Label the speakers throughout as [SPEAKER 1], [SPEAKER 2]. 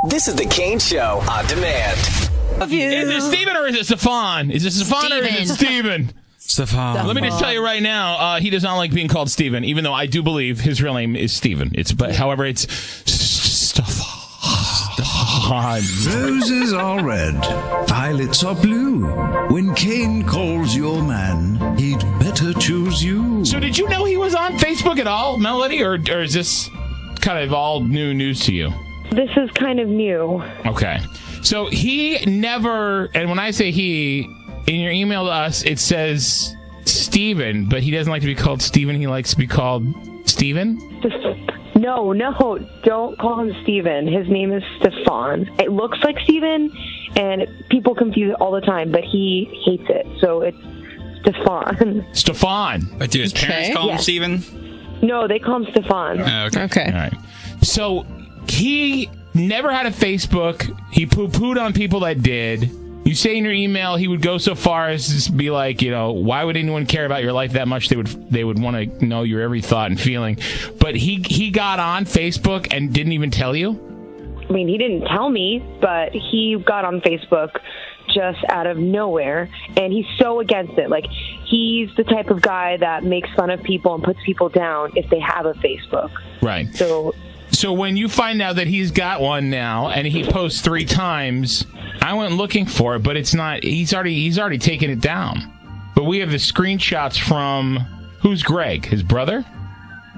[SPEAKER 1] This is the Kane Show on demand.
[SPEAKER 2] Is it Steven or is it Stefan? Is it Stefan or is it Steven?
[SPEAKER 3] Stefan.
[SPEAKER 2] Let me just tell you right now, he does not like being called Steven, even though I do believe his real name is Steven. However, it's Stefan.
[SPEAKER 4] Roses are red, violets are blue. When Kane calls your man, he'd better choose you.
[SPEAKER 2] So did you know he was on Facebook at all, Melody, or is this kind of all new news to you?
[SPEAKER 5] This is kind of new.
[SPEAKER 2] Okay. So he never, and when I say he, in your email to us, it says Steven, but he doesn't like to be called Steven. He likes to be called Steven?
[SPEAKER 5] No, don't call him Steven. His name is Stefan. It looks like Steven, and people confuse it all the time, but he hates it, so it's Stefan.
[SPEAKER 2] Stefan.
[SPEAKER 3] But do his parents call him Steven?
[SPEAKER 5] No, they call him Stefan.
[SPEAKER 6] Okay.
[SPEAKER 2] All right. So he never had a Facebook. He poo-pooed on people that did. You say in your email he would go so far as to be like, why would anyone care about your life that much? They would want to know your every thought and feeling. But he got on Facebook and didn't even tell you?
[SPEAKER 5] I mean, he didn't tell me, but he got on Facebook just out of nowhere, and he's so against it. Like, he's the type of guy that makes fun of people and puts people down if they have a Facebook.
[SPEAKER 2] Right. So when you find out that he's got one now and he posts 3 times, I went looking for it, but it's not. He's already taken it down. But we have the screenshots from who's Greg, his brother?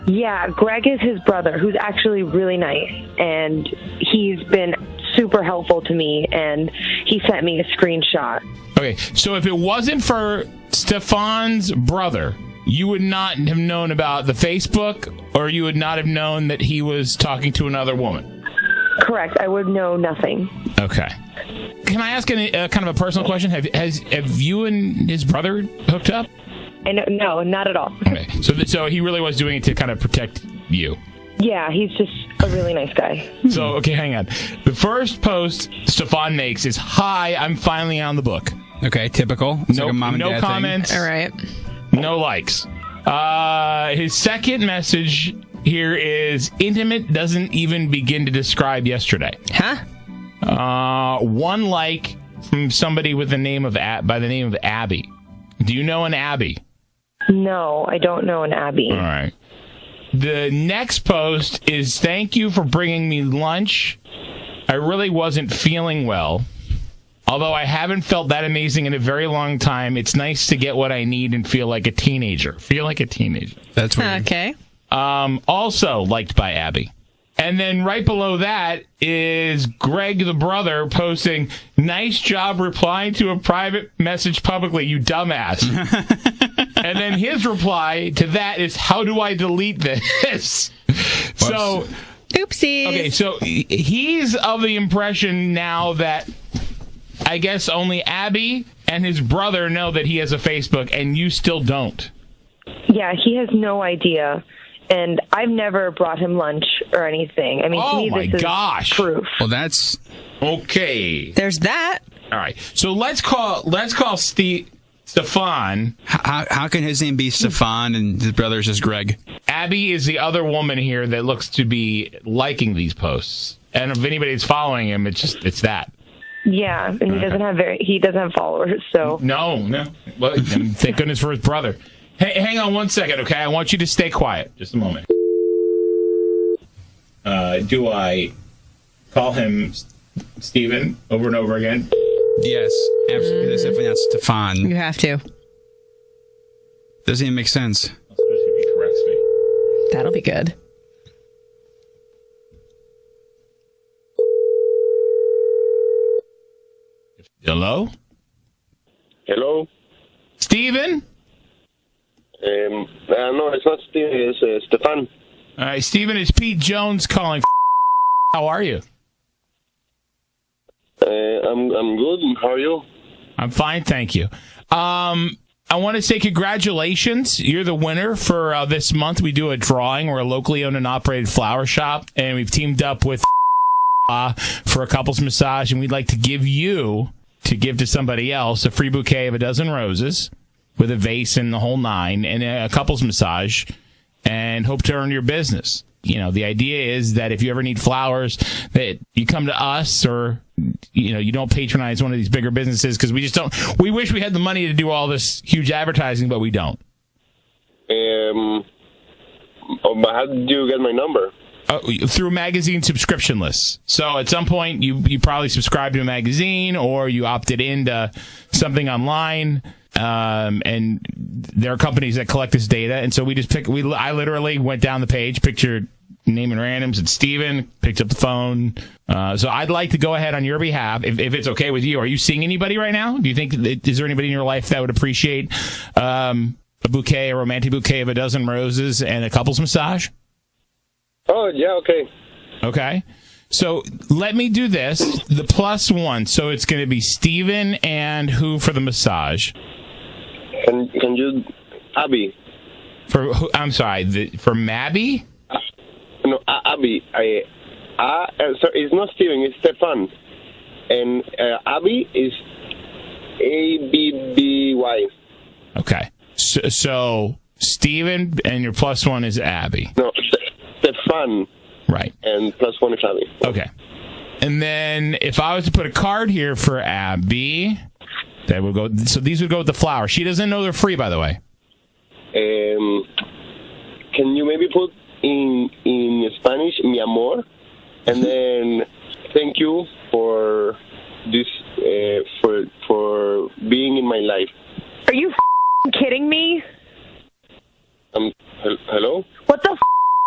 [SPEAKER 5] Yeah, Greg is his brother, who's actually really nice, and he's been super helpful to me, and he sent me a screenshot.
[SPEAKER 2] Okay, so if it wasn't for Stefan's brother, you would not have known about the Facebook, or you would not have known that he was talking to another woman?
[SPEAKER 5] Correct. I would know nothing.
[SPEAKER 2] Okay. Can I ask kind of a personal question? Have you and his brother hooked up?
[SPEAKER 5] No, not at all.
[SPEAKER 2] Okay. So he really was doing it to kind of protect you?
[SPEAKER 5] Yeah, he's just a really nice guy.
[SPEAKER 2] So, okay, hang on. The first post Stefan makes is, "Hi, I'm finally on the book."
[SPEAKER 3] Okay, typical. It's like a mom and
[SPEAKER 2] no
[SPEAKER 3] dad
[SPEAKER 2] comments.
[SPEAKER 3] thing.
[SPEAKER 6] All right.
[SPEAKER 2] No likes. His second message here is, "Intimate doesn't even begin to describe yesterday."
[SPEAKER 6] Huh?
[SPEAKER 2] 1 like from somebody with the name of by the name of Abby. Do you know an Abby?
[SPEAKER 5] No, I don't know an Abby.
[SPEAKER 2] All right. The next post is, "Thank you for bringing me lunch. I really wasn't feeling well. Although I haven't felt that amazing in a very long time, it's nice to get what I need and feel like a teenager."
[SPEAKER 3] That's weird.
[SPEAKER 6] Okay.
[SPEAKER 2] Also liked by Abby. And then right below that is Greg, the brother, posting, "Nice job replying to a private message publicly, you dumbass." And then his reply to that is, "How do I delete this?" So,
[SPEAKER 6] oopsies.
[SPEAKER 2] Okay, so he's of the impression now that I guess only Abby and his brother know that he has a Facebook, and you still don't.
[SPEAKER 5] Yeah, he has no idea. And I've never brought him lunch or anything. I mean, to me, this is proof.
[SPEAKER 3] Well, that's
[SPEAKER 2] okay.
[SPEAKER 6] There's that.
[SPEAKER 2] All right. So let's call Stefan.
[SPEAKER 3] How can his name be Stefan and his brother's just Greg?
[SPEAKER 2] Abby is the other woman here that looks to be liking these posts, and if anybody's following him, it's that.
[SPEAKER 5] Yeah, and he doesn't have followers. So
[SPEAKER 2] no. Well, and thank goodness for his brother. Hey, hang on 1 second, okay? I want you to stay quiet. Just a moment. Do I call him Steven over and over again?
[SPEAKER 3] Yes, absolutely. That's definitely not Stefan.
[SPEAKER 6] You have to.
[SPEAKER 3] Doesn't even make sense.
[SPEAKER 2] Especially if he corrects me.
[SPEAKER 6] That'll be good.
[SPEAKER 2] Hello?
[SPEAKER 7] Hello?
[SPEAKER 2] Steven?
[SPEAKER 7] No, it's not Steven. It's Stefan.
[SPEAKER 2] All right, Steven, it's Pete Jones calling. How are you?
[SPEAKER 7] I'm good. How are you?
[SPEAKER 2] I'm fine, thank you. I want to say congratulations. You're the winner for this month. We do a drawing. We're a locally owned and operated flower shop, and we've teamed up with for a couples massage, and we'd like to give to somebody else a free bouquet of a dozen roses with a vase and the whole 9, and a couples massage. and hope to earn your business. You know, the idea is that if you ever need flowers, that you come to us, or, you know, you don't patronize one of these bigger businesses, because we just don't. We wish we had the money to do all this huge advertising, but we don't.
[SPEAKER 7] How did you get my number?
[SPEAKER 2] Through magazine subscription lists. So at some point, you probably subscribed to a magazine, or you opted into something online. And there are companies that collect this data, and so we just I literally went down the page, picked your name and randoms, and Steven picked up the phone. So I'd like to go ahead on your behalf, if it's okay with you. Are you seeing anybody right now? Do you think is there anybody in your life that would appreciate a romantic bouquet of a dozen roses and a couples massage?
[SPEAKER 7] Oh yeah, okay.
[SPEAKER 2] Okay. So let me do this. The +1. So it's going to be Steven and who for the massage?
[SPEAKER 7] Can you, Abby?
[SPEAKER 2] For who? I'm sorry. For Mabby?
[SPEAKER 7] No, Abby. Sorry, it's not Steven. It's Stefan. And Abby is ABBY.
[SPEAKER 2] Okay. So Steven and your +1 is Abby.
[SPEAKER 7] No, Stefan.
[SPEAKER 2] Right.
[SPEAKER 7] And +1 is Abby.
[SPEAKER 2] Okay. And then if I was to put a card here for Abby, that would go. So these would go with the flower. She doesn't know they're free, by the way.
[SPEAKER 7] Can you maybe put in Spanish, mi amor, and then thank you for this for being in my life.
[SPEAKER 5] Are you kidding me?
[SPEAKER 7] Hello?
[SPEAKER 5] What the are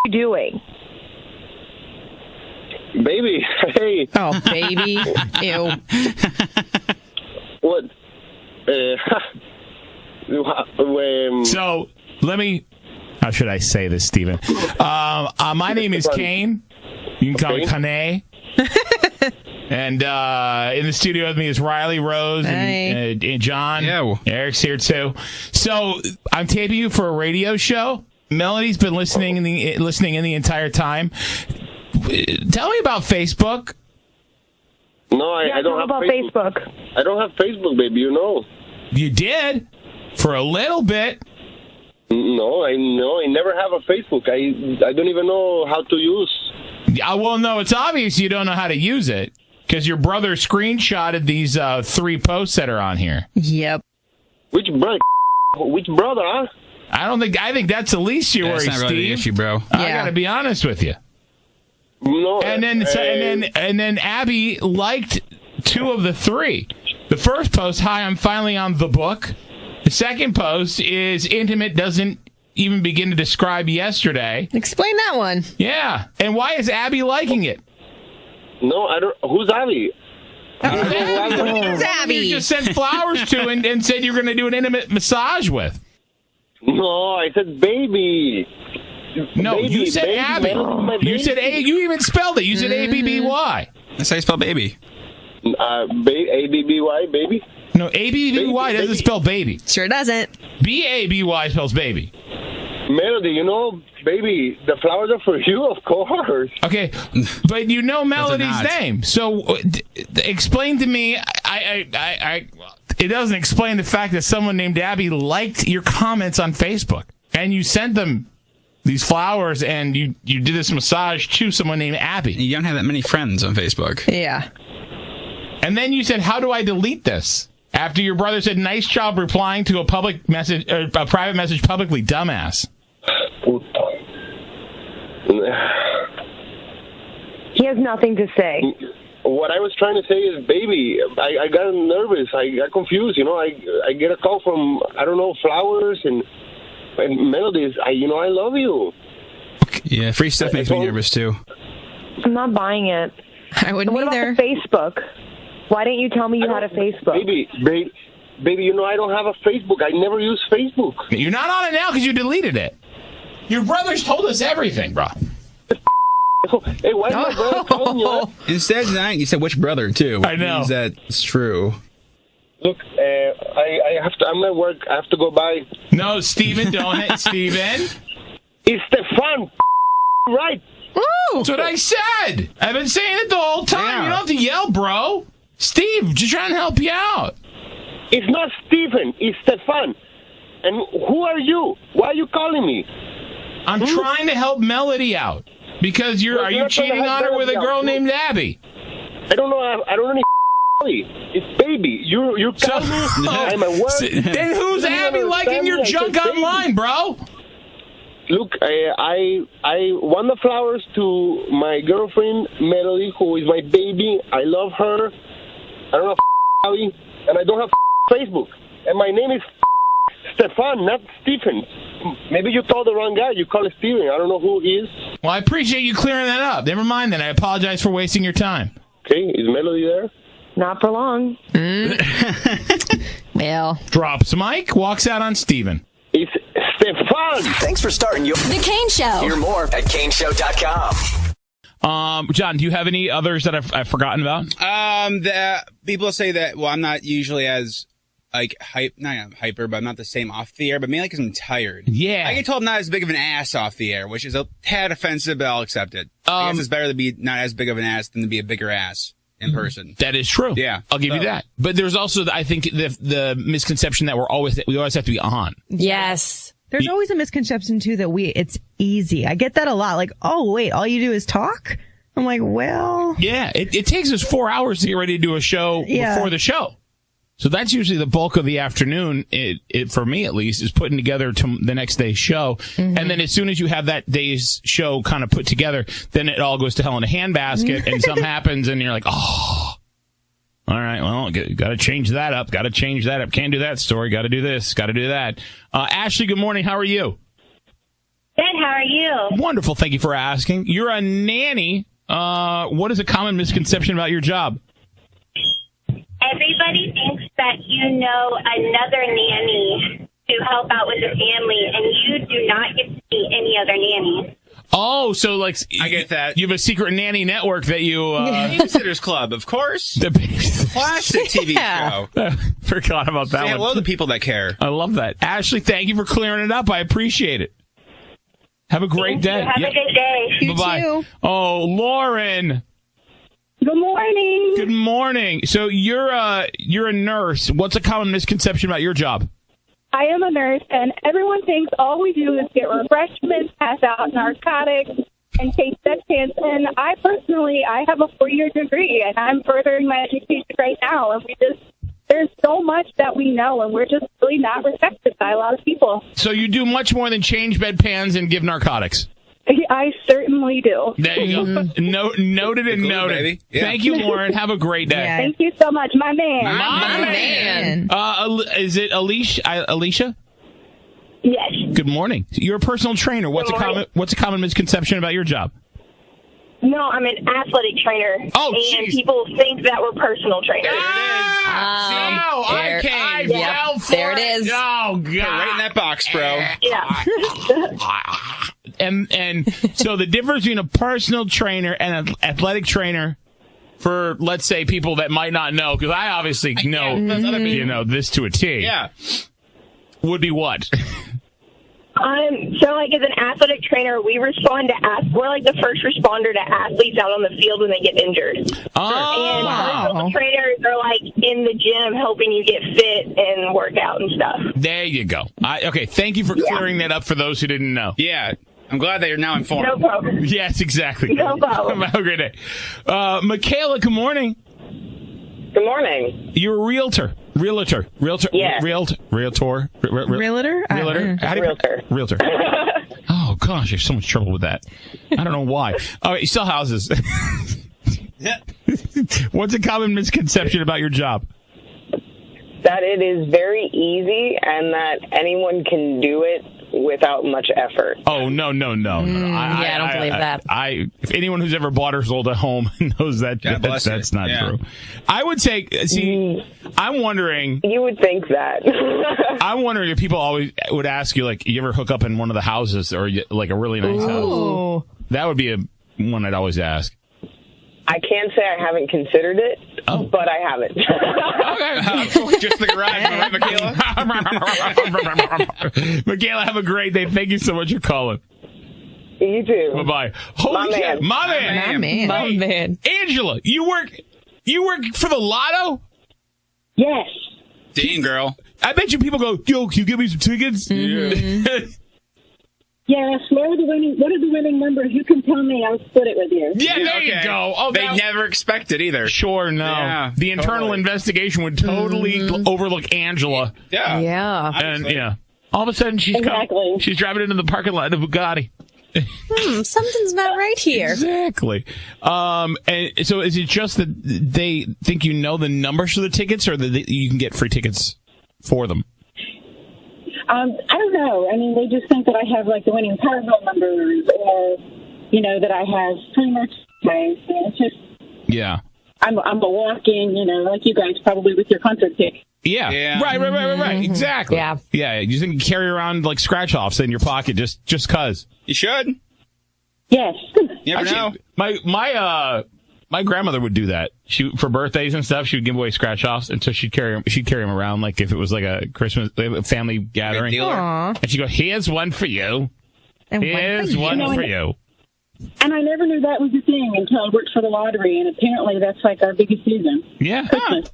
[SPEAKER 5] you doing?
[SPEAKER 7] Baby, hey.
[SPEAKER 6] Oh, baby. Ew.
[SPEAKER 7] What?
[SPEAKER 2] So let me. How should I say this, Steven? My name is Kane. You can call me Kane. And in the studio with me is Riley, Rose, and John.
[SPEAKER 3] Yeah.
[SPEAKER 2] Eric's here too. So I'm taping you for a radio show. Melody's been listening in the entire time. Tell me about Facebook.
[SPEAKER 7] No, I don't have
[SPEAKER 5] Facebook.
[SPEAKER 7] I don't have Facebook, baby. You know.
[SPEAKER 2] You did for a little bit.
[SPEAKER 7] No, I never have a Facebook. I don't even know how to use.
[SPEAKER 2] Well, no, it's obvious you don't know how to use it because your brother screenshotted these 3 posts that are on here.
[SPEAKER 6] Yep.
[SPEAKER 7] Which brother? Which brother? Huh?
[SPEAKER 2] I think that's the least you worry,
[SPEAKER 3] That's not really the
[SPEAKER 2] Steve.
[SPEAKER 3] issue, bro.
[SPEAKER 2] I got to be honest with you.
[SPEAKER 7] No.
[SPEAKER 2] And then Abby liked 2 of the 3. The first post, "Hi, I'm finally on the book." The second post is "Intimate doesn't even begin to describe yesterday."
[SPEAKER 6] Explain that one.
[SPEAKER 2] Yeah. And why is Abby liking it?
[SPEAKER 7] No, I don't. Who's Abby?
[SPEAKER 6] Who's Abby?
[SPEAKER 2] You just sent flowers to and said you're going to do an intimate massage with.
[SPEAKER 7] No, I said baby.
[SPEAKER 2] No,
[SPEAKER 7] baby,
[SPEAKER 2] you said
[SPEAKER 7] baby,
[SPEAKER 2] Abby.
[SPEAKER 7] my
[SPEAKER 2] You
[SPEAKER 7] baby.
[SPEAKER 2] said A. You even spelled it. You said ABBY.
[SPEAKER 3] That's how you spell baby.
[SPEAKER 7] ABBY, baby.
[SPEAKER 2] No, ABBY doesn't spell baby.
[SPEAKER 6] Sure doesn't.
[SPEAKER 2] BABY spells baby.
[SPEAKER 7] Melody, you know, baby, the flowers are for you, of course.
[SPEAKER 2] Okay, but you know Melody's
[SPEAKER 3] not.
[SPEAKER 2] name. So explain to me. It doesn't explain the fact that someone named Abby liked your comments on Facebook, and you sent them these flowers, and you did this massage to someone named Abby.
[SPEAKER 3] You don't have that many friends on Facebook.
[SPEAKER 6] Yeah.
[SPEAKER 2] And then you said, "How do I delete this?" After your brother said, "Nice job replying to a public message, a private message publicly, dumbass."
[SPEAKER 5] He has nothing to say.
[SPEAKER 7] What I was trying to say is, baby, I got nervous. I got confused. You know, I get a call from, I don't know, flowers and melodies. I love you.
[SPEAKER 3] Yeah, free stuff makes me nervous too.
[SPEAKER 5] I'm not buying it.
[SPEAKER 6] I wouldn't
[SPEAKER 5] What
[SPEAKER 6] either.
[SPEAKER 5] about the Facebook? Why didn't you tell me you had a Facebook?
[SPEAKER 7] Baby, you know I don't have a Facebook. I never use Facebook.
[SPEAKER 2] You're not on it now because you deleted it. Your brother's told us everything, bro.
[SPEAKER 7] Hey, why is my brother calling you?
[SPEAKER 3] Instead of that, you said which brother too.
[SPEAKER 2] I know.
[SPEAKER 3] Means that's true.
[SPEAKER 7] Look, I have to. I'm at work. I have to go by.
[SPEAKER 2] No, Steven, don't hit Steven.
[SPEAKER 7] It's Stefan, right?
[SPEAKER 2] That's what I said. I've been saying it the whole time.
[SPEAKER 3] Yeah.
[SPEAKER 2] You don't have to yell, bro. Steve, just trying to help you out.
[SPEAKER 7] It's not Stephen. It's Stefan. And who are you? Why are you calling me?
[SPEAKER 2] I'm trying to help Melody out because are you cheating on her with a girl named Abby?
[SPEAKER 7] I don't know. I don't know any It's baby. You call me. I'm a word.
[SPEAKER 2] Then who's Abby liking your junk online, bro?
[SPEAKER 7] Look, I want the flowers to my girlfriend Melody, who is my baby. I love her. I don't have Abby, and I don't have Facebook. And my name is Stefan, not Stephen. Maybe you told the wrong guy. You call it Steven. I don't know who he is.
[SPEAKER 2] Well, I appreciate you clearing that up. Never mind then. I apologize for wasting your time.
[SPEAKER 7] Okay, is Melody there?
[SPEAKER 5] Not for long.
[SPEAKER 6] Well,
[SPEAKER 2] drops mic, walks out on Steven.
[SPEAKER 7] It's Stefan.
[SPEAKER 1] Thanks for starting
[SPEAKER 8] The Kane Show.
[SPEAKER 1] Hear more at KaneShow.com.
[SPEAKER 2] John, do you have any others that I've forgotten about?
[SPEAKER 3] That people say that. Well, I'm not usually as not hyper, but I'm not the same off the air. But mainly because I'm tired.
[SPEAKER 2] Yeah,
[SPEAKER 3] I get told I'm not as big of an ass off the air, which is a tad offensive, but I'll accept it. I guess it's better to be not as big of an ass than to be a bigger ass in person.
[SPEAKER 2] That is true.
[SPEAKER 3] Yeah,
[SPEAKER 2] I'll give you that. But there's also, I think, the misconception that we always have to be on.
[SPEAKER 6] yes.
[SPEAKER 9] There's always a misconception, too, that it's easy. I get that a lot. Like, oh, wait, all you do is talk? I'm like, well.
[SPEAKER 2] Yeah, it takes us 4 hours to get ready to do a show before the show. So that's usually the bulk of the afternoon, it for me at least, is putting together the next day's show. Mm-hmm. And then as soon as you have that day's show kind of put together, then it all goes to hell in a handbasket and something happens and you're like, oh. All right, well, got to change that up. Got to change that up. Can't do that story. Got to do this. Got to do that. Ashley, good morning. How are you?
[SPEAKER 10] Good. How are you?
[SPEAKER 2] Wonderful. Thank you for asking. You're a nanny. What is a common misconception about your job?
[SPEAKER 10] Everybody thinks that you know another nanny to help out with the family, and you do not get to see any other nanny.
[SPEAKER 2] Oh, so like
[SPEAKER 3] I get that.
[SPEAKER 2] You have a secret nanny network that you
[SPEAKER 3] Babysitters Club, of course.
[SPEAKER 2] The
[SPEAKER 3] classic TV show.
[SPEAKER 2] Forgot about that one.
[SPEAKER 3] Hello to people that care.
[SPEAKER 2] I love that. Ashley, thank you for clearing it up. I appreciate it. Have a great day.
[SPEAKER 10] Have a good day.
[SPEAKER 6] You
[SPEAKER 2] Bye-bye.
[SPEAKER 6] too.
[SPEAKER 2] Oh, Lauren.
[SPEAKER 10] Good morning.
[SPEAKER 2] Good morning. So you're a nurse. What's a common misconception about your job?
[SPEAKER 10] I am a nurse, and everyone thinks all we do is get refreshments, pass out narcotics, and take bedpans. And I have a 4-year degree, and I'm furthering my education right now. And there's so much that we know, and we're just really not respected by a lot of people.
[SPEAKER 2] So you do much more than change bedpans and give narcotics.
[SPEAKER 10] I certainly do.
[SPEAKER 2] There you go. Noted and noted.
[SPEAKER 3] Baby. Yeah.
[SPEAKER 2] Thank you, Lauren. Have a great day.
[SPEAKER 9] Yeah.
[SPEAKER 10] Thank you so much, my man.
[SPEAKER 2] My man. Is it Alicia?
[SPEAKER 10] Yes.
[SPEAKER 2] Good morning. You're a personal trainer. What's a common misconception about your job?
[SPEAKER 10] No, I'm an athletic trainer.
[SPEAKER 2] Oh,
[SPEAKER 10] and
[SPEAKER 2] geez.
[SPEAKER 10] people think that we're personal trainers.
[SPEAKER 6] There it is.
[SPEAKER 2] Oh, God.
[SPEAKER 3] Right in that box, bro.
[SPEAKER 10] Yeah.
[SPEAKER 2] And so the difference between a personal trainer and an athletic trainer for, let's say, people that might not know, because I obviously know, this to a T.
[SPEAKER 3] Yeah.
[SPEAKER 2] Would be what?
[SPEAKER 10] So, like, as an athletic trainer, we respond to we're like the first responder to athletes out on the field when they get injured.
[SPEAKER 2] Oh,
[SPEAKER 10] and
[SPEAKER 2] wow.
[SPEAKER 10] personal trainers are like in the gym helping you get fit and work out and stuff.
[SPEAKER 2] There you go. Okay, thank you for clearing that up for those who didn't know.
[SPEAKER 3] Yeah. I'm glad that you're now informed.
[SPEAKER 10] No problem.
[SPEAKER 2] Yes, exactly.
[SPEAKER 10] No problem.
[SPEAKER 2] Have a great day. Michaela, good morning.
[SPEAKER 11] Good morning.
[SPEAKER 2] You're a realtor.
[SPEAKER 11] Yes.
[SPEAKER 2] Realtor.
[SPEAKER 9] Realtor?
[SPEAKER 2] Realtor. Realtor. Oh, gosh, there's so much trouble with that. I don't know why. All right, you sell houses. What's a common misconception about your job?
[SPEAKER 11] That it is very easy and that anyone can do it without much effort.
[SPEAKER 2] Oh, no.
[SPEAKER 6] I don't believe that.
[SPEAKER 2] If anyone who's ever bought or sold a home knows that that's not true. I would say, I'm wondering.
[SPEAKER 11] You would think that.
[SPEAKER 2] I'm wondering if people always would ask you, like, you ever hook up in one of the houses or like a really nice house? That would be one I'd always ask.
[SPEAKER 11] I can't say I haven't considered it, but I haven't.
[SPEAKER 3] Just the garage, right,
[SPEAKER 2] Michaela? Michaela, have a great day. Thank you so much for calling.
[SPEAKER 11] You too.
[SPEAKER 2] Bye-bye. Holy cow. My man. Angela, you work for the lotto?
[SPEAKER 11] Yes.
[SPEAKER 3] Dang, girl.
[SPEAKER 2] I bet you people go, yo, can you give me some tickets? Mm-hmm.
[SPEAKER 10] Yes, what are the winning numbers? You can tell me. I'll split it with you.
[SPEAKER 2] Yeah, there you go. Oh,
[SPEAKER 3] they never expect it either.
[SPEAKER 2] Sure, no.
[SPEAKER 3] Yeah,
[SPEAKER 2] the internal investigation would totally overlook Angela.
[SPEAKER 3] Yeah.
[SPEAKER 6] Yeah.
[SPEAKER 2] And all of a sudden she's driving into the parking lot of a Bugatti.
[SPEAKER 6] Something's not right here.
[SPEAKER 2] Exactly. And so is it just that they think you know the numbers for the tickets, or that you can get free tickets for them?
[SPEAKER 10] I don't know. I mean, they just think that I have like the winning Powerball numbers, or that I have pretty much. It's just I'm a walk-in, like you guys probably with your concert ticket.
[SPEAKER 2] Yeah. Right. Exactly. Yeah. You think you carry around like scratch-offs in your pocket just cause.
[SPEAKER 3] You should.
[SPEAKER 10] Yes.
[SPEAKER 3] You never know.
[SPEAKER 2] My grandmother would do that. She, for birthdays and stuff, she would give away scratch-offs, and so she'd carry them around like if it was like a Christmas family gathering. And she'd go, "Here's one for you. Here's one for you."
[SPEAKER 10] And I never knew that was a thing until I worked for the lottery, and apparently that's like our biggest season.
[SPEAKER 2] Yeah.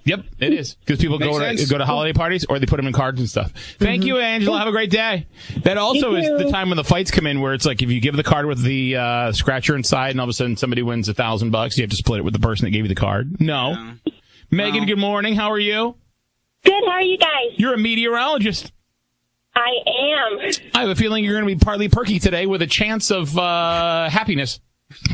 [SPEAKER 2] Yep, it is. Because people go to holiday parties, or they put them in cards and stuff. Thank you, Angela. Have a great day. That also is the time when the fights come in, where it's like if you give the card with the scratcher inside, and all of a sudden somebody wins $1,000, you have to split it with the person that gave you the card. No. Megan, good morning. How are you?
[SPEAKER 8] Good. How are you guys?
[SPEAKER 2] You're a meteorologist.
[SPEAKER 8] I am.
[SPEAKER 2] I have a feeling you're going to be partly perky today with a chance of happiness.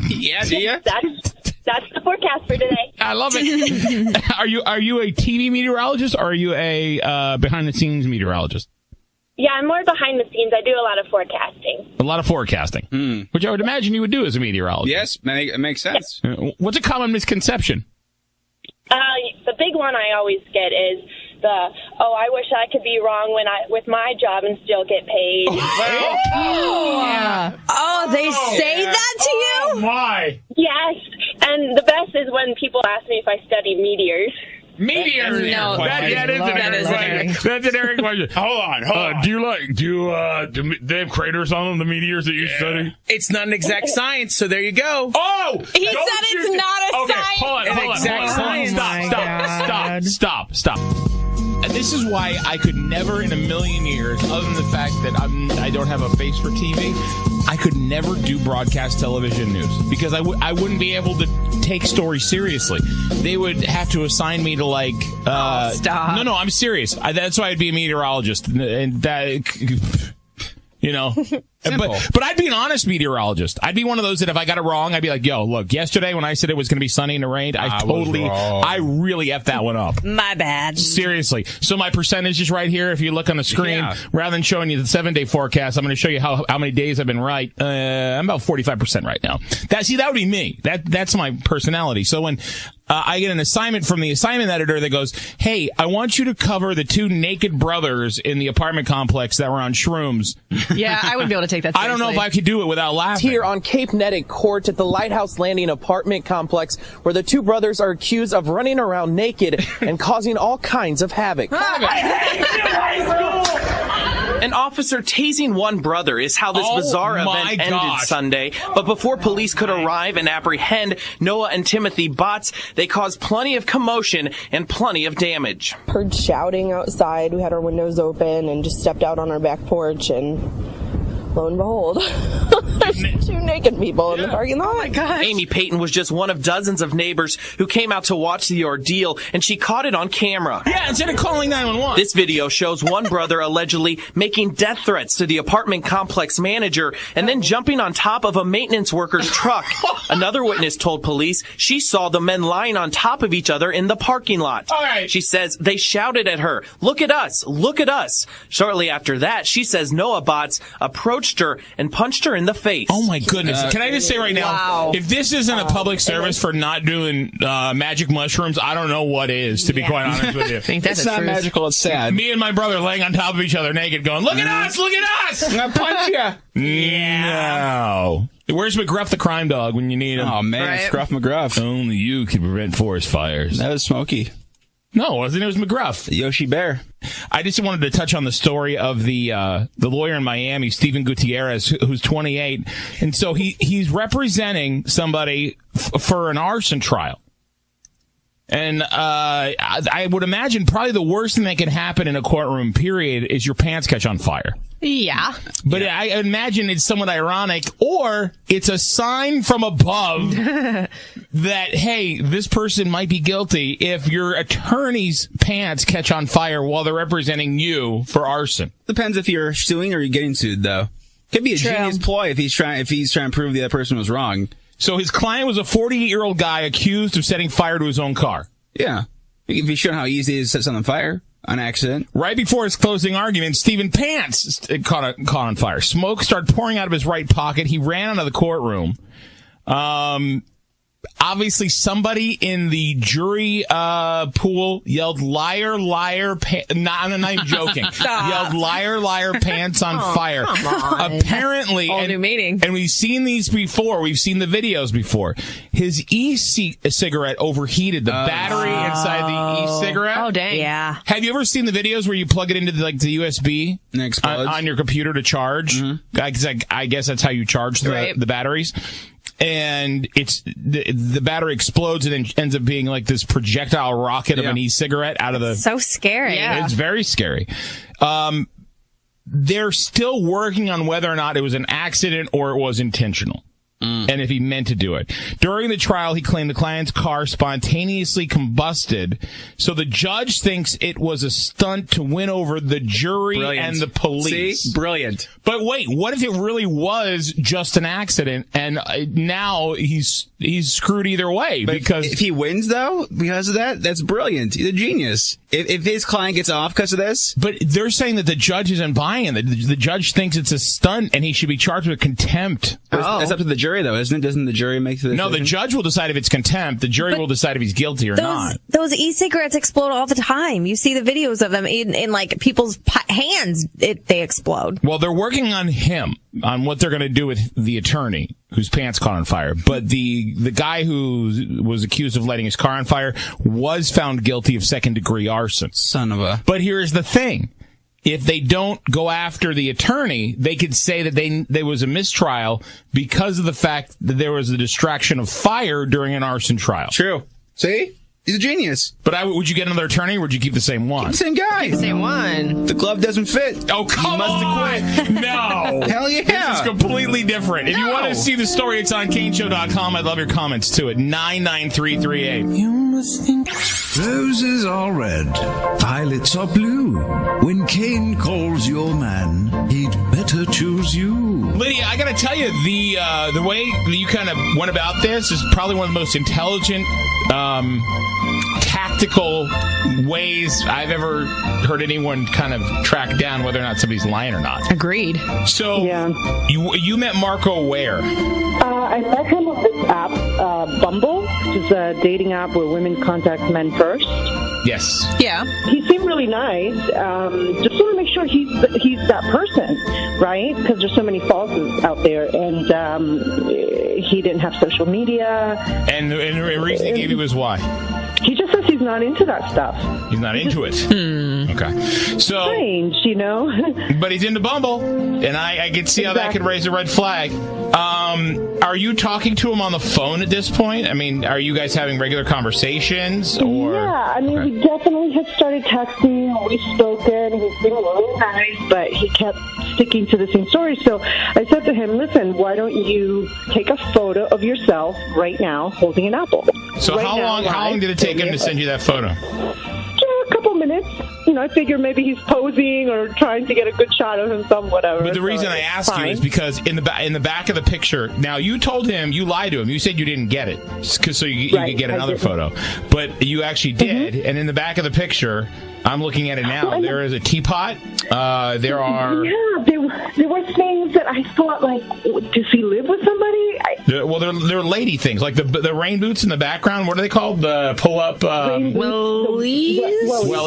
[SPEAKER 3] Yeah, do you?
[SPEAKER 8] That's the forecast for today.
[SPEAKER 2] I love it. Are you a TV meteorologist, or are you a behind-the-scenes meteorologist?
[SPEAKER 8] Yeah, I'm more behind the scenes. I do a lot of forecasting.
[SPEAKER 2] A lot of forecasting, which I would imagine you would do as a meteorologist.
[SPEAKER 3] Yes, it makes sense.
[SPEAKER 2] What's a common misconception?
[SPEAKER 8] The big one I always get is I wish I could be wrong with my job and still get paid.
[SPEAKER 6] They say that to you?
[SPEAKER 2] Oh, my.
[SPEAKER 8] Yes, and the best is when people ask me if I study meteors.
[SPEAKER 2] Meteors?
[SPEAKER 6] No,
[SPEAKER 2] that is That's an Eric question. Hold on. Do they have craters on them, the meteors that you study?
[SPEAKER 12] It's not an exact science, so there you go.
[SPEAKER 2] Oh!
[SPEAKER 6] He said it's not a science.
[SPEAKER 2] Hold on. Stop. And this is why I could never in a million years, other than the fact that I don't have a face for TV, I could never do broadcast television news, because I wouldn't be able to take stories seriously. They would have to assign me to like...
[SPEAKER 6] stop.
[SPEAKER 2] No, I'm serious. That's why I'd be a meteorologist. And that... But I'd be an honest meteorologist. I'd be one of those that if I got it wrong, I'd be like, yo, look, yesterday when I said it was going to be sunny and it rained, I really effed that one up.
[SPEAKER 6] My bad.
[SPEAKER 2] Seriously. So my percentage is right here. If you look on the screen, rather than showing you the 7-day forecast, I'm going to show you how many days I've been right. I'm about 45% right now. That would be me. That's my personality. So when I get an assignment from the assignment editor that goes, hey, I want you to cover the 2 naked brothers in the apartment complex that were on shrooms.
[SPEAKER 6] Yeah, I wouldn't be able to take that seriously.
[SPEAKER 2] I don't know if I could do it without laughing.
[SPEAKER 12] Here on Cape Nettic Court at the Lighthouse Landing apartment complex, where the 2 brothers are accused of running around naked and causing all kinds of havoc. An officer tasing one brother is how this bizarre event ended Sunday. But before police could arrive and apprehend Noah and Timothy Botts, they caused plenty of commotion and plenty of damage.
[SPEAKER 13] Heard shouting outside. We had our windows open and just stepped out on our back porch, and lo and behold, there's 2 naked people in the parking lot.
[SPEAKER 6] Oh my gosh.
[SPEAKER 12] Amy Payton was just one of dozens of neighbors who came out to watch the ordeal, and she caught it on camera.
[SPEAKER 2] Yeah, instead of calling 911.
[SPEAKER 12] This video shows one brother allegedly making death threats to the apartment complex manager and then jumping on top of a maintenance worker's truck. Another witness told police she saw the men lying on top of each other in the parking lot.
[SPEAKER 2] All right.
[SPEAKER 12] She says they shouted at her, "Look at us, look at us." Shortly after that, she says Noah Botts approached her and punched her in the face.
[SPEAKER 2] Oh my goodness. Can I just say right now, if this isn't a public service for not doing magic mushrooms, I don't know what is, to be quite honest with you.
[SPEAKER 6] I think that's
[SPEAKER 3] it's not magical, it's sad.
[SPEAKER 2] Me and my brother laying on top of each other naked going, look at us, look at us!
[SPEAKER 3] I'm going to punch you.
[SPEAKER 2] No. Where's McGruff the crime dog when you need him?
[SPEAKER 3] Oh man, right. Scruff McGruff.
[SPEAKER 2] Only you can prevent forest fires.
[SPEAKER 3] That was Smokey.
[SPEAKER 2] No, it wasn't. It was McGruff.
[SPEAKER 3] The Yoshi Bear.
[SPEAKER 2] I just wanted to touch on the story of the lawyer in Miami, Steven Gutierrez, who's 28. And so he's representing somebody for an arson trial. And I would imagine probably the worst thing that can happen in a courtroom, period, is your pants catch on fire.
[SPEAKER 6] Yeah.
[SPEAKER 2] But I imagine it's somewhat ironic, or it's a sign from above that, hey, this person might be guilty if your attorney's pants catch on fire while they're representing you for arson.
[SPEAKER 3] Depends if you're suing or you're getting sued, though. Could be a genius ploy if he's trying to prove the other person was wrong.
[SPEAKER 2] So his client was a 48-year-old guy accused of setting fire to his own car.
[SPEAKER 3] Yeah. If he's shown how easy it is to set something on fire on accident.
[SPEAKER 2] Right before his closing argument, Stephen Pants caught on fire. Smoke started pouring out of his right pocket. He ran out of the courtroom. Obviously, somebody in the jury pool yelled, liar, liar, I'm not even joking. Yelled, liar, liar, pants on fire.
[SPEAKER 6] Come on.
[SPEAKER 2] Apparently,
[SPEAKER 6] Whole new meaning.
[SPEAKER 2] And we've seen these before. We've seen the videos before. His e-cigarette overheated. The battery inside the e-cigarette.
[SPEAKER 6] Oh, dang. Yeah.
[SPEAKER 2] Have you ever seen the videos where you plug it into the USB on your computer to charge? Mm-hmm. I guess that's how you charge the batteries. And the battery explodes and then ends up being like this projectile rocket of an e-cigarette out of the...
[SPEAKER 6] So scary.
[SPEAKER 2] Yeah. It's very scary. They're still working on whether or not it was an accident or it was intentional. And if he meant to do it. During the trial, he claimed the client's car spontaneously combusted, so the judge thinks it was a stunt to win over the jury and the police.
[SPEAKER 3] See? Brilliant.
[SPEAKER 2] But wait, what if it really was just an accident, and now he's screwed either way?
[SPEAKER 3] But
[SPEAKER 2] because
[SPEAKER 3] if he wins, though, because of that, that's brilliant. He's a genius. If his client gets off because of this...
[SPEAKER 2] But they're saying that the judge isn't buying it. The judge thinks it's a stunt, and he should be charged with contempt.
[SPEAKER 3] That's up to the jury, though, isn't it? Doesn't the jury make the decision?
[SPEAKER 2] No, the judge will decide if it's contempt. The jury will decide if he's guilty or not.
[SPEAKER 6] Those e-cigarettes explode all the time. You see the videos of them in like people's hands. They explode.
[SPEAKER 2] Well, they're working on him, on what they're going to do with the attorney whose pants caught on fire. But the guy who was accused of lighting his car on fire was found guilty of second-degree arson.
[SPEAKER 3] Son of a...
[SPEAKER 2] But here's the thing. If they don't go after the attorney, they could say that there was a mistrial because of the fact that there was a distraction of fire during an arson trial.
[SPEAKER 3] True. See? He's a genius.
[SPEAKER 2] But would you get another attorney, or would you keep the same one?
[SPEAKER 3] Keep the same guy.
[SPEAKER 6] Keep the same one.
[SPEAKER 3] The glove doesn't fit.
[SPEAKER 2] Oh, come on! No.
[SPEAKER 3] Hell yeah.
[SPEAKER 2] This is completely different. If you want to see the story, it's on CaneShow.com. I'd love your comments, too, at 99338.
[SPEAKER 4] You must think roses are red, violets are blue. When Cain calls your man, he'd better choose you.
[SPEAKER 2] Lydia, I got to tell you, the way that you kind of went about this is probably one of the most intelligent, tactical ways I've ever heard anyone kind of track down whether or not somebody's lying or not.
[SPEAKER 6] Agreed.
[SPEAKER 2] So you met Marco where?
[SPEAKER 5] I met him on this app, Bumble, which is a dating app where women contact men first.
[SPEAKER 2] Yes.
[SPEAKER 6] Yeah.
[SPEAKER 5] He seemed really nice. Just want to make sure he's that person, right? Because there's so many falses out there, and he didn't have social media.
[SPEAKER 2] And the reason he gave you was why?
[SPEAKER 5] He just says he's not into that stuff.
[SPEAKER 2] He's not into it. Okay. So
[SPEAKER 5] strange, you know.
[SPEAKER 2] But he's into Bumble, and I can see how that could raise a red flag. Are you talking to him on the phone at this point? I mean, are you guys having regular conversations? Or
[SPEAKER 5] yeah, I mean, we definitely had started texting. We've spoken. He's been really nice, but he kept sticking to the same story. So I said to him, listen, why don't you take a photo of yourself right now holding an apple?
[SPEAKER 2] So
[SPEAKER 5] right
[SPEAKER 2] how long did it take him to send you that photo?
[SPEAKER 5] A couple minutes. You know, I figure maybe he's posing or trying to get a good shot of himself, whatever.
[SPEAKER 2] But the reason I ask you is because in the back of the picture, now you told him, you lied to him. You said you didn't get it so you could get another photo. But you actually did. And in the back of the picture, I'm looking at it now. There is a teapot. There are...
[SPEAKER 5] Yeah, there were things that I thought, like, does he live with somebody?
[SPEAKER 2] They're lady things, like the rain boots in the background. What are they called? The pull-up...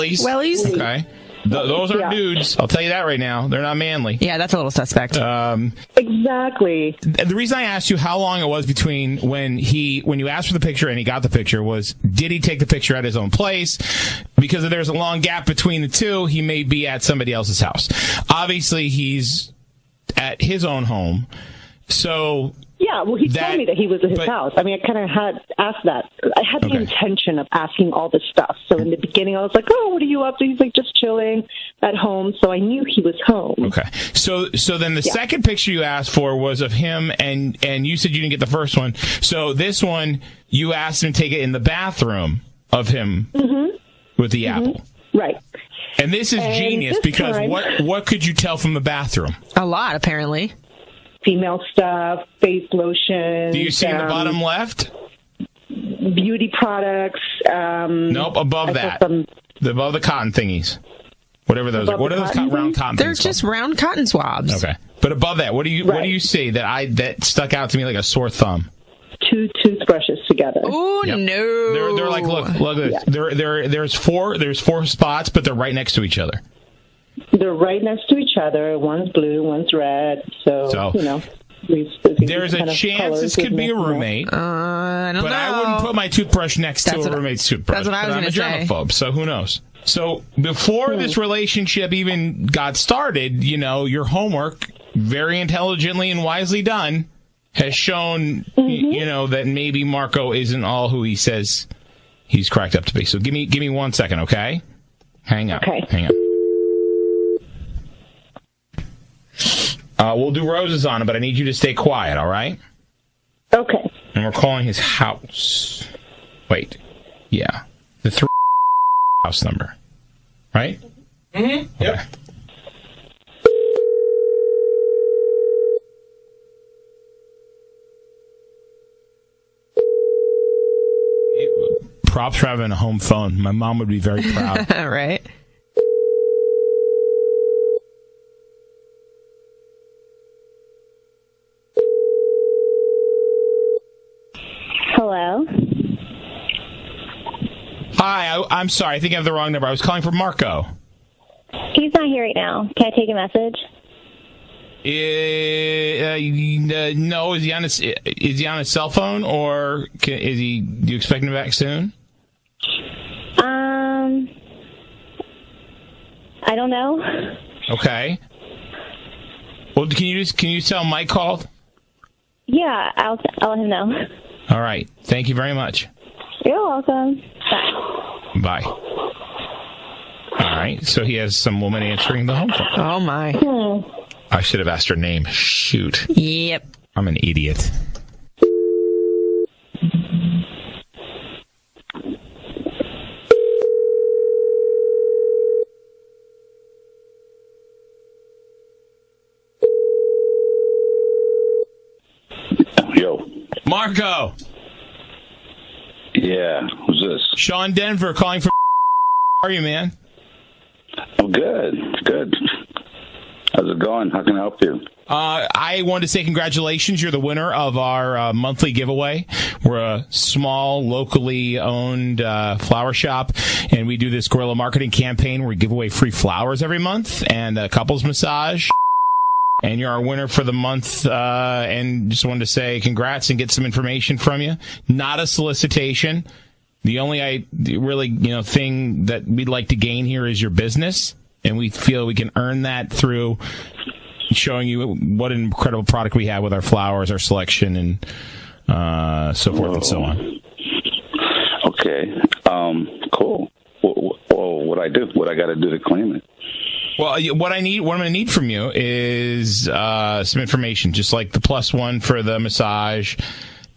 [SPEAKER 2] Wellies. Okay. Those are dudes. I'll tell you that right now. They're not manly.
[SPEAKER 6] Yeah, that's a little suspect.
[SPEAKER 5] Exactly.
[SPEAKER 2] The reason I asked you how long it was between when you asked for the picture and he got the picture was, did he take the picture at his own place? Because if there's a long gap between the two, he may be at somebody else's house. Obviously, he's at his own home. So
[SPEAKER 14] Yeah, well, he told me that he was at his house. I mean, I kind of had asked that. I had the intention of asking all this stuff. So in the beginning, I was like, "Oh, what are you up to?" He's like, "Just chilling at home." So I knew he was home.
[SPEAKER 2] Okay. So then the second picture you asked for was of him, and you said you didn't get the first one. So this one, you asked him to take it in the bathroom of him with the apple.
[SPEAKER 14] Right.
[SPEAKER 2] And this is genius because what could you tell from the bathroom?
[SPEAKER 15] A lot, apparently.
[SPEAKER 14] Female stuff, face lotion.
[SPEAKER 2] Do you see in the bottom left?
[SPEAKER 14] Beauty products.
[SPEAKER 2] Nope, above that. Above the cotton thingies. Whatever those are. What are those round cotton
[SPEAKER 15] They're
[SPEAKER 2] things
[SPEAKER 15] just
[SPEAKER 2] called?
[SPEAKER 15] round cotton swabs.
[SPEAKER 2] Okay. But above that, what do you see that stuck out to me like a sore thumb?
[SPEAKER 14] 2 toothbrushes together.
[SPEAKER 15] Oh no!
[SPEAKER 2] They're like look at this. There's four spots, but they're right next to each other.
[SPEAKER 14] They're right next to each other. One's blue, one's red. So you know.
[SPEAKER 2] There's a chance this could be a roommate.
[SPEAKER 15] I don't know.
[SPEAKER 2] But I wouldn't put my toothbrush next to a roommate's toothbrush.
[SPEAKER 15] That's what I was
[SPEAKER 2] going to say. I'm a germaphobe, so who knows? So before this relationship even got started, you know, your homework, very intelligently and wisely done, has shown, you know, that maybe Marco isn't all who he says he's cracked up to be. So give me 1 second, okay? Hang on.
[SPEAKER 14] Okay.
[SPEAKER 2] Hang on. We'll do roses on him, but I need you to stay quiet, all right?
[SPEAKER 14] Okay.
[SPEAKER 2] And we're calling his house. Wait. Yeah. The 3 house number. Right? Mm-hmm. Yep. Okay. Props for having a home phone. My mom would be very proud.
[SPEAKER 15] Right?
[SPEAKER 16] Hello?
[SPEAKER 2] Hi, I'm sorry. I think I have the wrong number. I was calling for Marco.
[SPEAKER 16] He's not here right now. Can I take a message?
[SPEAKER 2] No. Is he on his cell phone, or do you expect him back soon?
[SPEAKER 16] I don't know.
[SPEAKER 2] Okay. Well, can you tell Mike called?
[SPEAKER 16] Yeah, I'll let him know.
[SPEAKER 2] All right. Thank you very much.
[SPEAKER 16] You're welcome. Bye.
[SPEAKER 2] Bye. All right. So he has some woman answering the home phone.
[SPEAKER 15] Oh my.
[SPEAKER 2] I should have asked her name. Shoot.
[SPEAKER 15] Yep.
[SPEAKER 2] I'm an idiot.
[SPEAKER 17] Yo.
[SPEAKER 2] Marco.
[SPEAKER 17] Yeah. Who's this?
[SPEAKER 2] Sean Denver calling from. How are you, man?
[SPEAKER 17] I'm good. Good. How's it going? How can I help you?
[SPEAKER 2] I wanted to say congratulations. You're the winner of our monthly giveaway. We're a small, locally owned flower shop, and we do this guerrilla marketing campaign where we give away free flowers every month and a couples massage. And you're our winner for the month, and just wanted to say congrats and get some information from you. Not a solicitation. The only thing that we'd like to gain here is your business, and we feel we can earn that through showing you what an incredible product we have with our flowers, our selection, and so forth and so on.
[SPEAKER 17] Okay. Cool. What I do? What I got to do to claim it?
[SPEAKER 2] Well, what I'm going to need from you is some information, just like the +1 for the massage,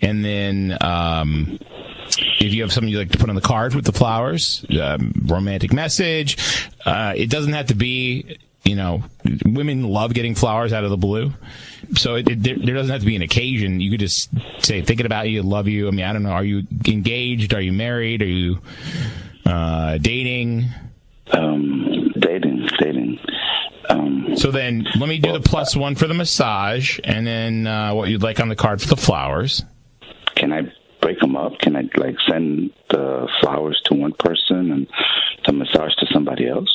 [SPEAKER 2] and then if you have something you'd like to put on the card with the flowers, romantic message. It doesn't have to be, women love getting flowers out of the blue. So there doesn't have to be an occasion. You could just say, thinking about you, love you. I mean, I don't know. Are you engaged? Are you married? Are you dating?
[SPEAKER 17] Dating.
[SPEAKER 2] So then let me do the +1 for the massage, and then what you'd like on the card for the flowers.
[SPEAKER 17] Can I break them up? Can I send the flowers to one person and the massage to somebody else?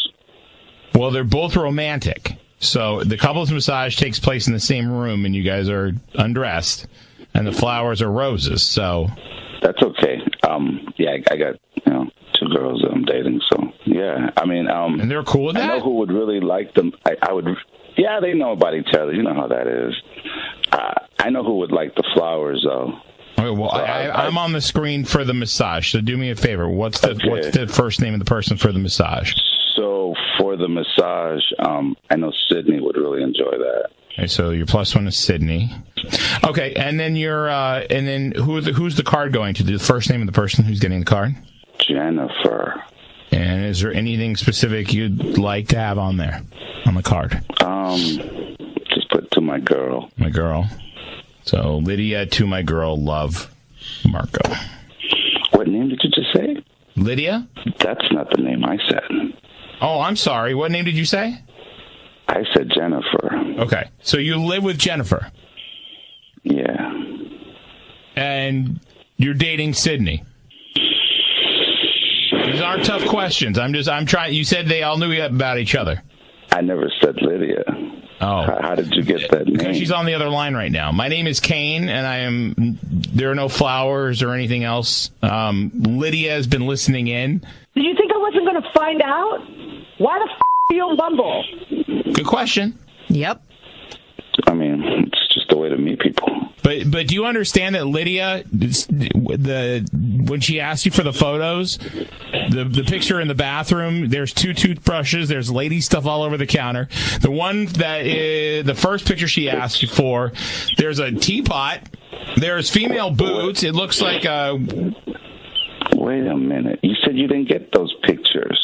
[SPEAKER 2] Well, they're both romantic. So the couples massage takes place in the same room, and you guys are undressed, and the flowers are roses. So
[SPEAKER 17] that's okay. Yeah, I got 2 girls that I'm dating, so yeah. I mean,
[SPEAKER 2] and they're cool with that.
[SPEAKER 17] I know who would really like them. I would. Yeah, they know about each other. You know how that is. I know who would like the flowers, though.
[SPEAKER 2] Okay, well, I'm on the screen for the massage, so do me a favor. What's the first name of the person for the massage?
[SPEAKER 17] So for the massage, I know Sydney would really enjoy that.
[SPEAKER 2] Okay, so your plus one is Sydney. Okay, and then who's the card going to? The first name of the person who's getting the card?
[SPEAKER 17] Jennifer.
[SPEAKER 2] And is there anything specific you'd like to have on there, on the card?
[SPEAKER 17] Just put to my girl.
[SPEAKER 2] My girl. So, Lydia, to my girl, love, Marco.
[SPEAKER 17] What name did you just say?
[SPEAKER 2] Lydia?
[SPEAKER 17] That's not the name I said.
[SPEAKER 2] Oh, I'm sorry. What name did you say?
[SPEAKER 17] I said Jennifer.
[SPEAKER 2] Okay. So you live with Jennifer?
[SPEAKER 17] Yeah.
[SPEAKER 2] And you're dating Sydney? These aren't tough questions. I'm trying. You said they all knew about each other.
[SPEAKER 17] I never said Lydia.
[SPEAKER 2] Oh.
[SPEAKER 17] How did you get that name?
[SPEAKER 2] Because she's on the other line right now. My name is Kane, and there are no flowers or anything else. Lydia has been listening in.
[SPEAKER 14] Did you think I wasn't going to find out? Why the are you on Bumble?
[SPEAKER 2] Good question.
[SPEAKER 15] Yep.
[SPEAKER 17] I mean, it's just a way to meet people.
[SPEAKER 2] But do you understand that Lydia, when she asked you for the photos, the picture in the bathroom, there's 2 toothbrushes, there's lady stuff all over the counter. The one that is the first picture she asked you for, there's a teapot, there's female boots. It looks like a.
[SPEAKER 17] Wait a minute. You said you didn't get those pictures.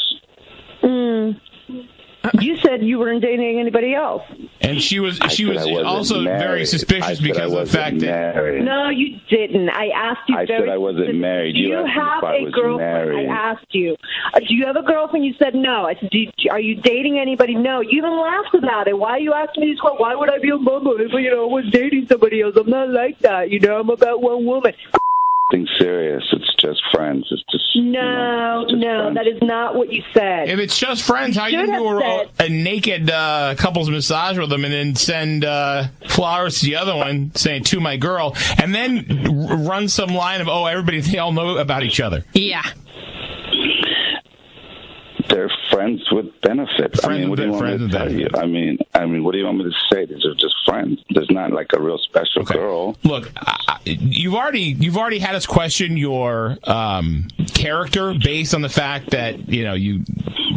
[SPEAKER 14] You said you weren't dating anybody else.
[SPEAKER 2] And she was also very suspicious because of the fact that.
[SPEAKER 14] No, you didn't. I asked you.
[SPEAKER 17] I said I wasn't married.
[SPEAKER 14] Do you have a girlfriend?
[SPEAKER 17] Married.
[SPEAKER 14] I asked you. Do you have a girlfriend? You said no. I said, are you dating anybody? No. You even laughed about it. Why are you asking me this question? Why would I be on Bumble if I was dating somebody else? I'm not like that. I'm about one woman.
[SPEAKER 17] Nothing serious. It's just friends. It's just
[SPEAKER 14] no, that is not what you said.
[SPEAKER 2] If it's just friends, how you do a naked couples massage with them and then send flowers to the other one saying to my girl, and then run some line of they all know about each other.
[SPEAKER 15] Yeah.
[SPEAKER 17] They're friends with benefits. What do you want me to tell you? I mean, what do you want me to say? These are just friends. There's not like a real special girl.
[SPEAKER 2] Look, you've already had us question your character based on the fact that you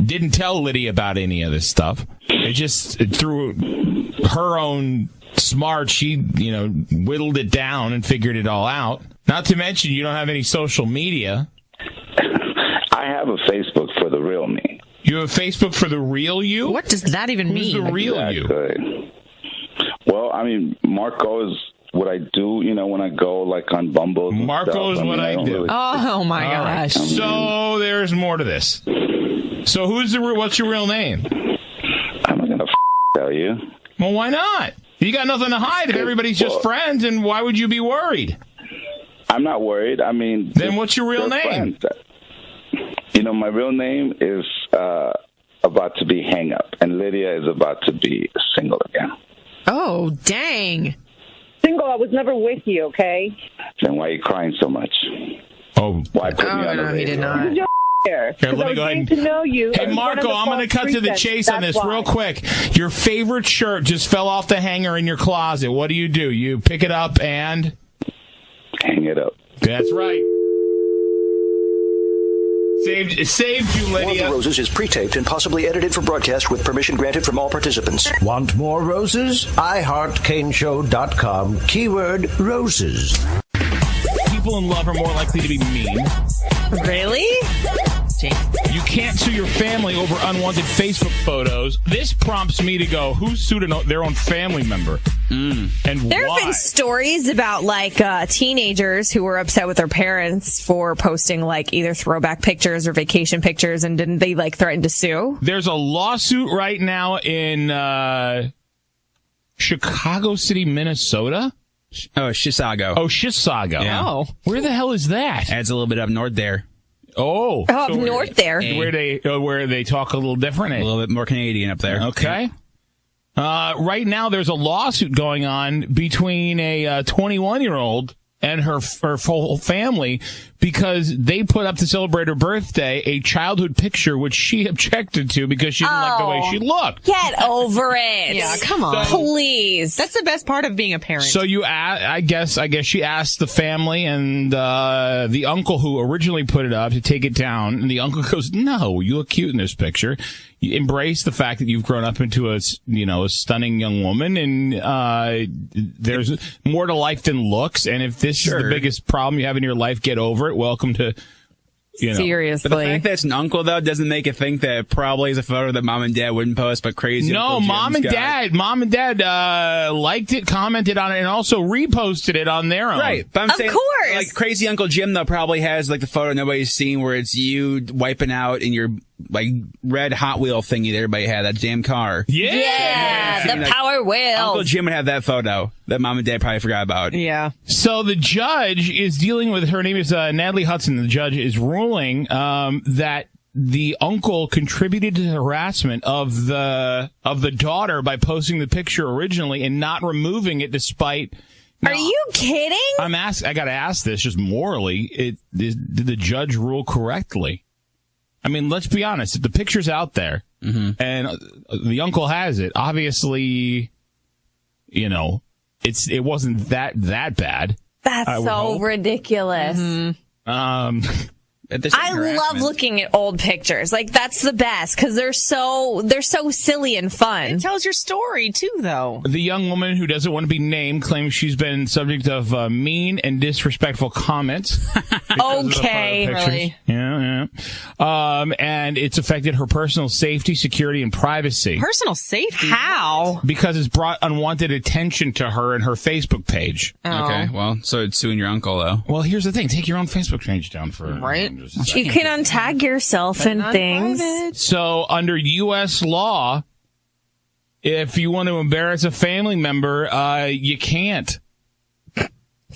[SPEAKER 2] didn't tell Lydia about any of this stuff. It just through her own smart, she whittled it down and figured it all out. Not to mention you don't have any social media.
[SPEAKER 17] I have a Facebook for the real me.
[SPEAKER 2] You have a Facebook for the real you?
[SPEAKER 15] What does that even mean?
[SPEAKER 2] Who's the real you?
[SPEAKER 17] Well, I mean, Marco is what I do, when I go like on Bumble.
[SPEAKER 2] Marco is what I do.
[SPEAKER 17] Really...
[SPEAKER 15] Oh my gosh.
[SPEAKER 2] Right. So there's more to this. So what's your real name?
[SPEAKER 17] I'm not gonna tell you.
[SPEAKER 2] Well, why not? You got nothing to hide if everybody's just friends, and why would you be worried?
[SPEAKER 17] I'm not worried. I mean,
[SPEAKER 2] then what's your real name?
[SPEAKER 17] My real name is about to be hang up, and Lydia is about to be single again.
[SPEAKER 15] Oh, dang.
[SPEAKER 14] Single, I was never with you, okay?
[SPEAKER 17] Then why are you crying so much?
[SPEAKER 2] Oh.
[SPEAKER 17] Why put me on the radio?
[SPEAKER 15] He did not.
[SPEAKER 14] Here,
[SPEAKER 2] let me go ahead
[SPEAKER 14] to know you.
[SPEAKER 2] Hey, Marco, I'm going to cut to the chase on this real quick. Your favorite shirt just fell off the hanger in your closet. What do? You pick it up and...
[SPEAKER 17] hang it up.
[SPEAKER 2] That's right. Saved you, Lydia.
[SPEAKER 18] War of the Roses is pre-taped and possibly edited for broadcast with permission granted from all participants.
[SPEAKER 19] Want more roses? iHeartCaneShow.com. Keyword roses.
[SPEAKER 2] People in love are more likely to be mean.
[SPEAKER 15] Really?
[SPEAKER 2] You can't sue your family over unwanted Facebook photos. This prompts me to go, who sued their own family member? And
[SPEAKER 6] there have been stories about teenagers who were upset with their parents for posting either throwback pictures or vacation pictures, and didn't they threaten to sue?
[SPEAKER 2] There's a lawsuit right now in Chicago City, Minnesota.
[SPEAKER 3] Oh, Chisago.
[SPEAKER 2] Oh, Chisago.
[SPEAKER 3] Yeah.
[SPEAKER 2] Oh, where the hell is that?
[SPEAKER 3] It's a little bit up north there.
[SPEAKER 2] Oh,
[SPEAKER 6] up north there,
[SPEAKER 2] where they talk a little different,
[SPEAKER 3] a little bit more Canadian up there.
[SPEAKER 2] Okay. Right now, there's a lawsuit going on between a 21-year-old and her whole family because they put up to celebrate her birthday a childhood picture which she objected to because she didn't like the way she looked.
[SPEAKER 6] Get over it.
[SPEAKER 15] Yeah, come on.
[SPEAKER 6] Please.
[SPEAKER 15] That's the best part of being a parent.
[SPEAKER 2] So I guess she asked the family and the uncle who originally put it up to take it down, and the uncle goes, "No, you look cute in this picture. You embrace the fact that you've grown up into a stunning young woman, and there's more to life than looks. And if this is the biggest problem you have in your life, get over it. Welcome to."
[SPEAKER 6] Seriously.
[SPEAKER 3] But the fact that it's an uncle, though, doesn't make it think that it probably is a photo that mom and dad wouldn't post, but crazy.
[SPEAKER 2] No, mom and dad liked it, commented on it, and also reposted it on their own.
[SPEAKER 3] Right. But I'm saying,
[SPEAKER 6] course.
[SPEAKER 3] like, crazy Uncle Jim, though, probably has, like, the photo nobody's seen where it's you wiping out in your, like, red Hot Wheel thingy that everybody had, that damn car.
[SPEAKER 6] Yeah, the Power Wheel.
[SPEAKER 3] Uncle Jim would have that photo that mom and dad probably forgot about.
[SPEAKER 15] Yeah.
[SPEAKER 2] So the judge is dealing with, her name is Natalie Hudson. The judge is ruling that the uncle contributed to the harassment of the daughter by posting the picture originally and not removing it despite.
[SPEAKER 6] Are you kidding?
[SPEAKER 2] I got to ask this just morally. Did the judge rule correctly? I mean, let's be honest. If the picture's out there and the uncle has it, obviously, it wasn't that bad.
[SPEAKER 6] That's so ridiculous. I love looking at old pictures. Like, that's the best because they're so silly and fun.
[SPEAKER 15] It tells your story too, though.
[SPEAKER 2] The young woman who doesn't want to be named claims she's been subject of mean and disrespectful comments.
[SPEAKER 6] Okay, really?
[SPEAKER 2] Yeah. And it's affected her personal safety, security, and privacy.
[SPEAKER 15] Personal safety?
[SPEAKER 6] How?
[SPEAKER 2] Because it's brought unwanted attention to her and her Facebook page.
[SPEAKER 15] Oh.
[SPEAKER 3] Okay, well, so it's suing your uncle, though.
[SPEAKER 2] Well, here's the thing. Take your own Facebook page down for
[SPEAKER 15] right.
[SPEAKER 6] You can untag yourself and things.
[SPEAKER 2] So under U.S. law, if you want to embarrass a family member, you can't.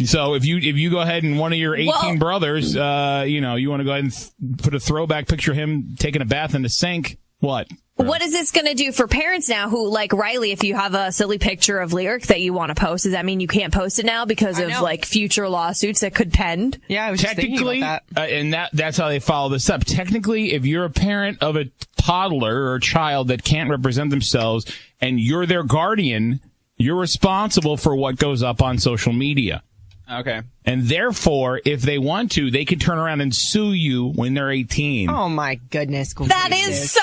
[SPEAKER 2] So if you go ahead and one of your 18 brothers, you want to go ahead and put a throwback picture of him taking a bath in the sink, what?
[SPEAKER 6] What is this going to do for parents now who, like Riley, if you have a silly picture of Lyric that you want to post, does that mean you can't post it now because of, like, future lawsuits that could pend?
[SPEAKER 15] Yeah, I was just thinking about that.
[SPEAKER 2] And that's how they follow this up. Technically, if you're a parent of a toddler or a child that can't represent themselves and you're their guardian, you're responsible for what goes up on social media.
[SPEAKER 3] Okay.
[SPEAKER 2] And therefore, if they want to, they can turn around and sue you when they're 18.
[SPEAKER 15] Oh, my goodness.
[SPEAKER 6] That is so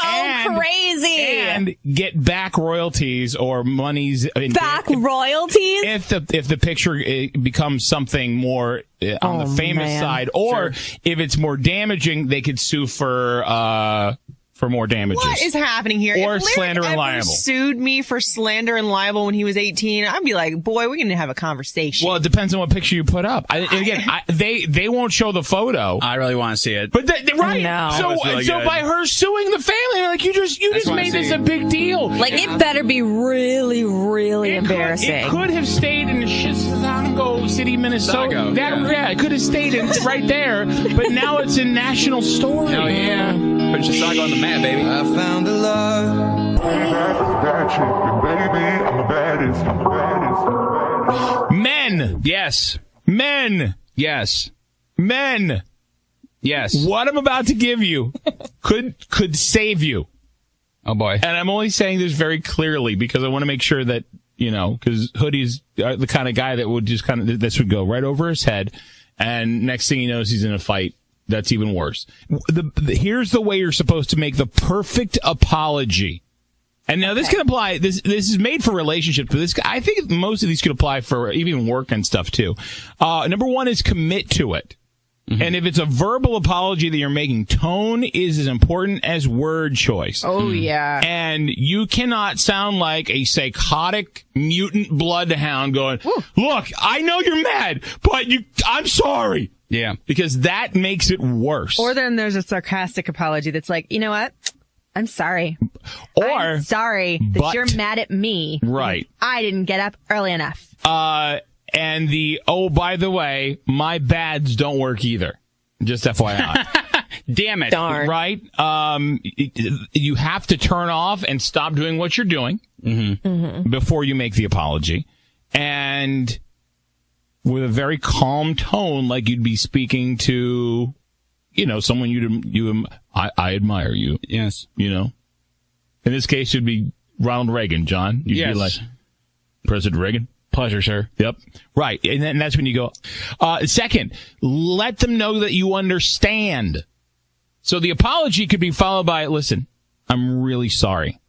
[SPEAKER 6] crazy.
[SPEAKER 2] And get back royalties or monies.
[SPEAKER 6] Back royalties?
[SPEAKER 2] If the picture becomes something more on the famous side, or if it's more damaging, they could sue for more damages.
[SPEAKER 15] What is happening here?
[SPEAKER 2] Or
[SPEAKER 15] if
[SPEAKER 2] slander and
[SPEAKER 15] Lyric ever
[SPEAKER 2] libel.
[SPEAKER 15] Sued me for slander and libel when he was 18, I'd be like, boy, we're going to have a conversation.
[SPEAKER 2] Well, it depends on what picture you put up. They won't show the photo.
[SPEAKER 3] I really want to see it.
[SPEAKER 2] But right.
[SPEAKER 6] No.
[SPEAKER 2] So by her suing the family, like you just made this a big deal.
[SPEAKER 6] Like, it better be really, really embarrassing.
[SPEAKER 2] It could have stayed in Chisago City, Minnesota. It could have stayed right there, but now it's a national story.
[SPEAKER 3] Hell yeah. Put Chisago on the map, baby.
[SPEAKER 20] I found a love.
[SPEAKER 2] Men.
[SPEAKER 3] Yes.
[SPEAKER 2] Men.
[SPEAKER 3] Yes.
[SPEAKER 2] Men.
[SPEAKER 3] Yes.
[SPEAKER 2] What I'm about to give you could save you.
[SPEAKER 3] Oh, boy.
[SPEAKER 2] And I'm only saying this very clearly because I want to make sure that, because Hoodie's the kind of guy that would just this would go right over his head. And next thing he knows, he's in a fight. That's even worse. Here's the way you're supposed to make the perfect apology. And now this can apply. This is made for relationships, but I think most of these could apply for even work and stuff too. Number one is commit to it. Mm-hmm. And if it's a verbal apology that you're making, tone is as important as word choice.
[SPEAKER 15] Oh, yeah.
[SPEAKER 2] And you cannot sound like a psychotic mutant bloodhound going, look, I know you're mad, but I'm sorry.
[SPEAKER 3] Yeah.
[SPEAKER 2] Because that makes it worse.
[SPEAKER 9] Or then there's a sarcastic apology that's like, you know what? I'm sorry.
[SPEAKER 6] I'm sorry that you're mad at me.
[SPEAKER 2] Right.
[SPEAKER 6] I didn't get up early enough.
[SPEAKER 2] And by the way, my bads don't work either. Just FYI.
[SPEAKER 3] Damn it.
[SPEAKER 6] Darn.
[SPEAKER 2] Right? You have to turn off and stop doing what you're doing before you make the apology. And with a very calm tone, like you'd be speaking to, someone I admire you.
[SPEAKER 3] Yes.
[SPEAKER 2] In this case, it'd be Ronald Reagan, John. You'd be like, President Reagan?
[SPEAKER 3] Pleasure, sir.
[SPEAKER 2] Yep. Right. And then that's when you go. Second, let them know that you understand. So the apology could be followed by, listen, I'm really sorry.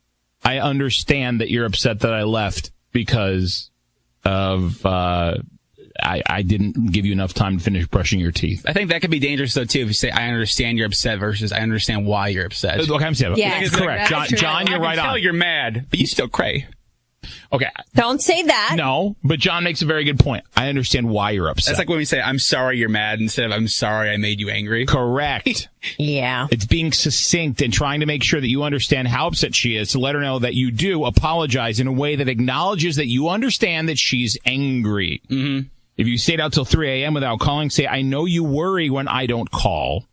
[SPEAKER 2] I understand that you're upset that I left because of I didn't give you enough time to finish brushing your teeth.
[SPEAKER 3] I think that could be dangerous, though, too, if you say, I understand you're upset versus I understand why you're upset.
[SPEAKER 2] Okay, I'm saying.
[SPEAKER 6] Yes,
[SPEAKER 2] correct. John, you're right on.
[SPEAKER 3] I can tell you're mad, but you still cray.
[SPEAKER 2] Okay.
[SPEAKER 6] Don't say that.
[SPEAKER 2] No, but John makes a very good point. I understand why you're upset.
[SPEAKER 3] That's like when we say, I'm sorry you're mad, instead of I'm sorry I made you angry.
[SPEAKER 2] Correct.
[SPEAKER 6] Yeah.
[SPEAKER 2] It's being succinct and trying to make sure that you understand how upset she is to let her know that you do apologize in a way that acknowledges that you understand that she's angry.
[SPEAKER 3] Mm-hmm.
[SPEAKER 2] If you stayed out till 3 a.m. without calling, say, I know you worry when I don't call,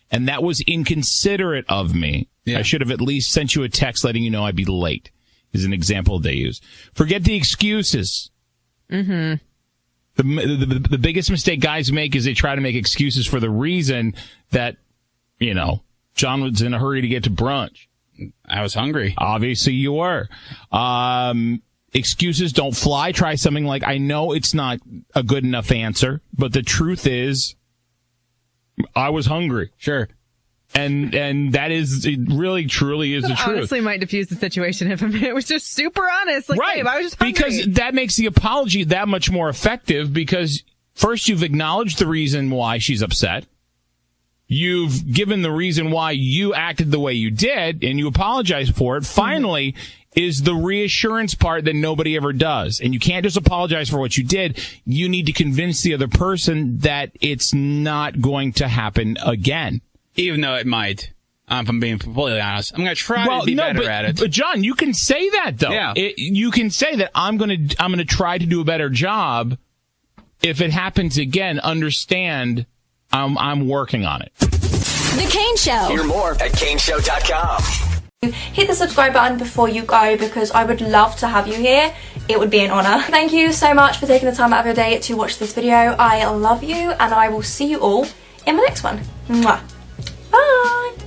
[SPEAKER 2] and that was inconsiderate of me. Yeah. I should have at least sent you a text letting you know I'd be late, is an example they use. Forget the excuses.
[SPEAKER 6] Mm-hmm.
[SPEAKER 2] The biggest mistake guys make is they try to make excuses for the reason that, John was in a hurry to get to brunch.
[SPEAKER 3] I was hungry.
[SPEAKER 2] Obviously you were. Excuses don't fly. Try something like, I know it's not a good enough answer, but the truth is, I was hungry.
[SPEAKER 3] Sure.
[SPEAKER 2] And that is, it really, truly is the truth.
[SPEAKER 9] Honestly might diffuse the situation if it was just super honest. Like,
[SPEAKER 2] right.
[SPEAKER 9] Babe, I was just hungry.
[SPEAKER 2] Because that makes the apology that much more effective, because first you've acknowledged the reason why she's upset. You've given the reason why you acted the way you did, and you apologize for it. Finally, is the reassurance part that nobody ever does. And you can't just apologize for what you did. You need to convince the other person that it's not going to happen again.
[SPEAKER 3] Even though it might. If I'm being completely honest. I'm going to try to be better at it.
[SPEAKER 2] But John, you can say that, though.
[SPEAKER 3] Yeah.
[SPEAKER 2] You can say that I'm going to try to do a better job. If it happens again, understand I'm working on it.
[SPEAKER 21] The Kane Show.
[SPEAKER 1] Hear more at kaneshow.com.
[SPEAKER 21] Hit the subscribe button before you go, because I would love to have you here. It would be an honour. Thank you so much for taking the time out of your day to watch this video. I love you, and I will see you all in the next one. Mwah. Bye.